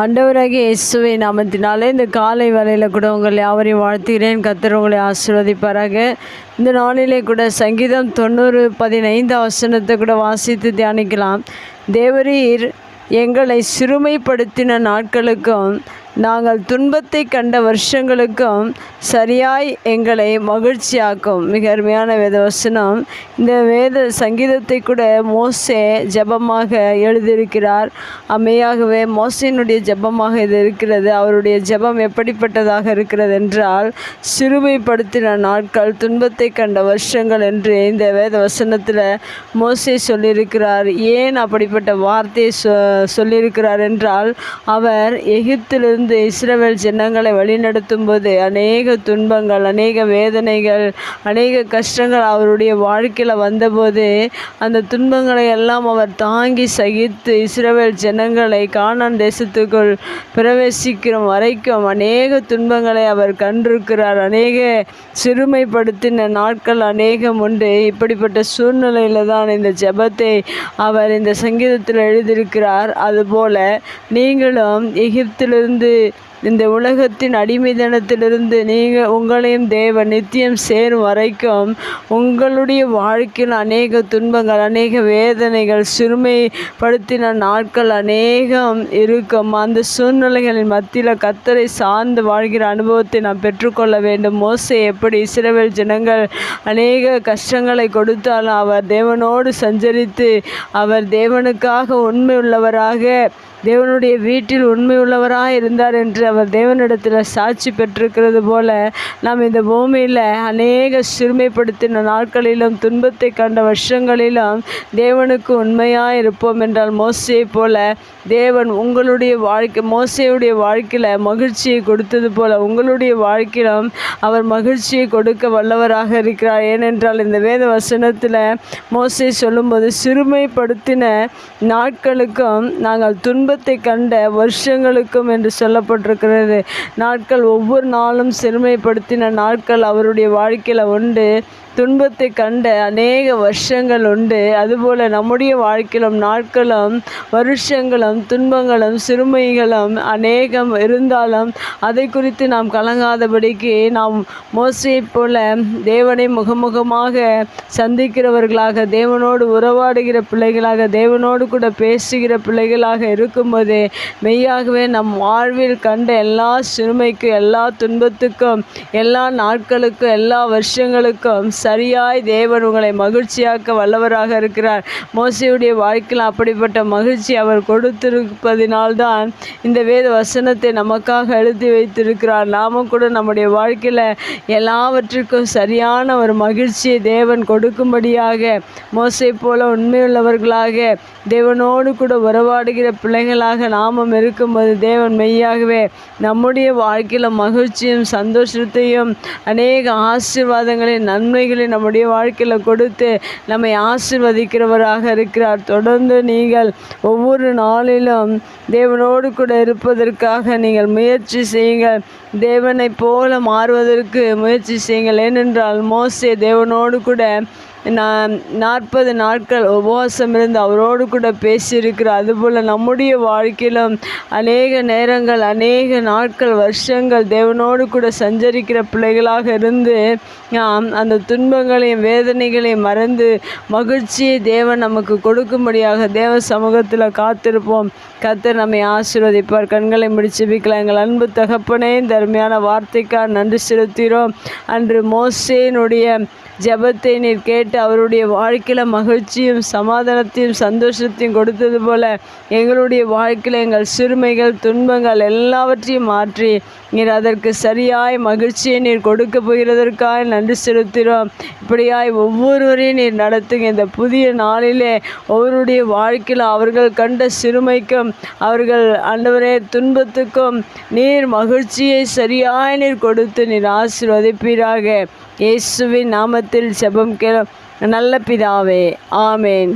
ஆண்டவராகிய இயேசுவின் நாமத்தினாலே இந்த காலை வேளையில் கூட உங்களை யாவரையும் வாழ்த்துகிறேன். கர்த்தர் உங்களை ஆசீர்வதிப்பாராக. இந்த நாளிலே கூட சங்கீதம் 90:15 வசனத்தை கூட வாசித்து தியானிக்கலாம். தேவரீர் எங்களை சிறுமைப்படுத்தின நாட்களுக்கும் நாங்கள் துன்பத்தை கண்ட வருஷங்களுக்கும் சரியாய் எங்களை மகிழ்ச்சியாக்கும். மிக அருமையான வேத வசனம். இந்த வேத சங்கீதத்தை கூட மோசே ஜெபமாக எழுதியிருக்கிறார். அம்மையாகவே மோசேனுடைய ஜெபமாக இது இருக்கிறது. அவருடைய ஜெபம் எப்படிப்பட்டதாக இருக்கிறது என்றால், சிறுமைப்படுத்தின நாட்கள், துன்பத்தை கண்ட வருஷங்கள் என்று இந்த வேத வசனத்தில் மோசே சொல்லியிருக்கிறார். ஏன் அப்படிப்பட்ட வார்த்தையை சொல்லியிருக்கிறார் என்றால், அவர் எகிப்திலிருந்து இஸ்ரவேல் ஜனங்களை வழிநடத்தும் போது அநேக துன்பங்கள், அநேக வேதனைகள், அநேக கஷ்டங்கள் அவருடைய வாழ்க்கையில் வந்தபோது அந்த துன்பங்களை எல்லாம் அவர் தாங்கி சகித்து இஸ்ரவேல் ஜனங்களை கானான் தேசத்துக்குள் பிரவேசிக்கிற வரைக்கும் அநேக துன்பங்களை அவர் கண்டிருக்கிறார். அநேக சிறுமைப்படுத்தின நாட்கள் அநேகம் உண்டு. இப்படிப்பட்ட சூழ்நிலையில் தான் இந்த ஜெபத்தை அவர் இந்த சங்கீதத்தில் எழுதியிருக்கிறார். அதுபோல நீங்களும் எகிப்திலிருந்து, இந்த உலகத்தின் அடிமைத்தனத்திலிருந்து உங்களையும் தேவன் நித்தியம் சேரும் வரைக்கும் உங்களுடைய வாழ்க்கையில் அநேக துன்பங்கள், அநேக வேதனைகள், சிறுமைப்படுத்தின நாட்கள் அநேகம் இருக்கும். அந்த சூழ்நிலைகளின் மத்தியில் கர்த்தரை சார்ந்து வாழ்கிற அனுபவத்தை நாம் பெற்றுக்கொள்ள வேண்டும். மோசே எப்படி இஸ்ரவேல் ஜனங்கள் அநேக கஷ்டங்களை கொடுத்தாலும் அவர் தேவனோடு சஞ்சரித்து அவர் தேவனுக்காக உண்மை உள்ளவராக, தேவனுடைய வீட்டில் உண்மை உள்ளவராக இருந்தார் என்று அவர் தேவனிடத்தில் சாட்சி பெற்றிருக்கிறது போல நாம் இந்த பூமியில் அநேக சிறுமைப்படுத்தின நாட்களிலும் துன்பத்தை கண்ட வருஷங்களிலும் தேவனுக்கு உண்மையாக இருப்போம் என்றால், மோசையை போல தேவன் உங்களுடைய மோசையுடைய வாழ்க்கையில் மகிழ்ச்சியை கொடுத்தது போல உங்களுடைய வாழ்க்கையிலும் அவர் மகிழ்ச்சியை கொடுக்க வல்லவராக இருக்கிறார். ஏனென்றால் இந்த வேத வசனத்தில் மோசே சொல்லும்போது, சிறுமைப்படுத்தின நாட்களுக்கும் நாங்கள் துன்பத்தை கண்ட வருஷங்களுக்கும் என்று சொல்லப்பட்டிருக்கிறது. நாட்கள், ஒவ்வொரு நாளும் சிறுமைப்படுத்தின நாட்கள் அவருடைய வாழ்க்கையில் உண்டு. துன்பத்தை கண்ட அநேக வருஷங்கள் உண்டு. அதுபோல் நம்முடைய வாழ்க்கையிலும் நாட்களும் வருஷங்களும் துன்பங்களும் சிறுமைகளும் அநேகம் இருந்தாலும் அதை குறித்து நாம் கலங்காதபடிக்கு நாம் மோசையைப் போல தேவனை முகமுகமாக சந்திக்கிறவர்களாக, தேவனோடு உறவாடுகிற பிள்ளைகளாக, தேவனோடு கூட பேசுகிற பிள்ளைகளாக இருக்கும்போது மெய்யாகவே நம் வாழ்வில் கண்ட எல்லா சிறுமைக்கும், எல்லா துன்பத்துக்கும், எல்லா நாட்களுக்கும், எல்லா வருஷங்களுக்கும் சரியாய் தேவன் உங்களை மகிழ்ச்சியாக்க வல்லவராக இருக்கிறார். மோசையுடைய வாழ்க்கையில் அப்படிப்பட்ட மகிழ்ச்சி அவர் கொடுத்திருப்பதினால்தான் இந்த வேத வசனத்தை நமக்காக எழுதி வைத்திருக்கிறார். நாமும் கூட நம்முடைய வாழ்க்கையில் எல்லாவற்றிற்கும் சரியான ஒரு மகிழ்ச்சியை தேவன் கொடுக்கும்படியாக மோசை போல உண்மையுள்ளவர்களாக தேவனோடு கூட உறவாடுகிற பிள்ளைகளாக நாமும் இருக்கும்போது தேவன் மெய்யாகவே நம்முடைய வாழ்க்கையில் மகிழ்ச்சியும் சந்தோஷத்தையும் அநேக ஆசீர்வாதங்களின் நன்மைகளை நம்முடைய வாழ்க்கையில் கொடுத்து நம்மை ஆசீர்வதிக்கிறவராக இருக்கிறார். தொடர்ந்து நீங்கள் ஒவ்வொரு நாளிலும் தேவனோடு கூட இருப்பதற்காக நீங்கள் முயற்சி செய்யுங்கள். தேவனை போல மாறுவதற்கு முயற்சி செய்யுங்கள். ஏனென்றால் மோசே தேவனோடு கூட 40 நாட்கள் உபவாசம் இருந்து அவரோடு கூட பேசியிருக்கிறார். அதுபோல் நம்முடைய வாழ்க்கையிலும் அநேக நேரங்கள், அநேக நாட்கள், வருஷங்கள் தேவனோடு கூட சஞ்சரிக்கிற பிள்ளைகளாக இருந்து நாம் அந்த துன்பங்களையும் வேதனைகளையும் மறந்து மகிழ்ச்சியை தேவன் நமக்கு கொடுக்கும்படியாக தேவ சமூகத்தில் காத்திருப்போம். கர்த்தர் நம்மை ஆசீர்வதிப்பார். கண்களை முடிச்சுபிக்கலாம். எங்கள் அன்பு தகப்பனே, இந்த அருமையான வார்த்தைக்காக நன்றி செலுத்துகிறோம். அன்று மோசேனுடைய ஜெபத்தை நீர் கேட்டு அவருடைய வாழ்க்கையில் மகிழ்ச்சியும் சமாதானத்தையும் சந்தோஷத்தையும் கொடுத்தது போல எங்களுடைய வாழ்க்கையில் எங்கள் சிறுமைகள், துன்பங்கள் எல்லாவற்றையும் மாற்றி நீர் அதற்கு சரியாய் மகிழ்ச்சியை நீர் கொடுக்க போகிறதற்காக நன்றி செலுத்துகிறோம். இப்படியாய் ஒவ்வொருவரையும் நீர் நடத்துங்க. இந்த புதிய நாளிலே ஒவ்வொருடைய வாழ்க்கையில் அவர்கள் கண்ட சிறுமைக்கும், அவர்கள் ஆண்டவரே துன்பத்துக்கும் நீர் மகிழ்ச்சியை சரியாய் நீர் கொடுத்து நீர் ஆசீர்வதிப்பீராக. இயேசுவின் நாமத்தில் ஜெபம் கேளும் நல்ல பிதாவே. ஆமேன்.